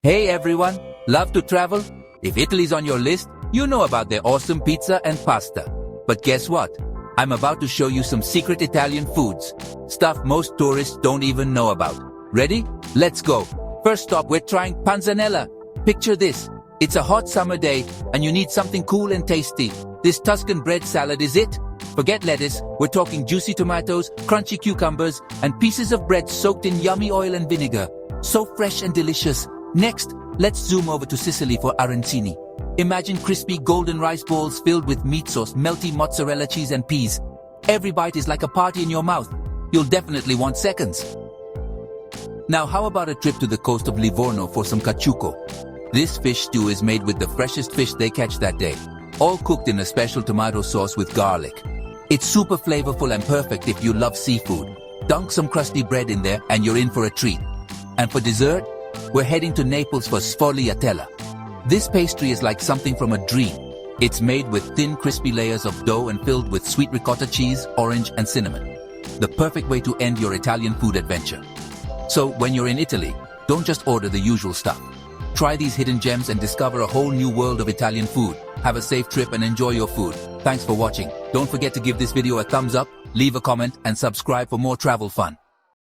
Hey everyone, love to travel? If Italy's on your list, you know about their awesome pizza and pasta. But guess what? I'm about to show you some secret Italian foods. Stuff most tourists don't even know about. Ready? Let's go. First stop, we're trying panzanella. Picture this. It's a hot summer day, and you need something cool and tasty. This Tuscan bread salad is it. Forget lettuce, we're talking juicy tomatoes, crunchy cucumbers, and pieces of bread soaked in yummy oil and vinegar. So fresh and delicious. Next, let's zoom over to Sicily for arancini. Imagine crispy golden rice balls filled with meat sauce, melty mozzarella cheese and peas. Every bite is like a party in your mouth. You'll definitely want seconds. Now how about a trip to the coast of Livorno for some caciucco? This fish stew is made with the freshest fish they catch that day, all cooked in a special tomato sauce with garlic. It's super flavorful and perfect if you love seafood. Dunk some crusty bread in there and you're in for a treat. And for dessert, we're heading to Naples for sfogliatella. This pastry is like something from a dream. It's made with thin, crispy layers of dough and filled with sweet ricotta cheese, orange, and cinnamon. The perfect way to end your Italian food adventure. So, when you're in Italy, don't just order the usual stuff. Try these hidden gems and discover a whole new world of Italian food. Have a safe trip and enjoy your food. Thanks for watching. Don't forget to give this video a thumbs up, leave a comment, and subscribe for more travel fun.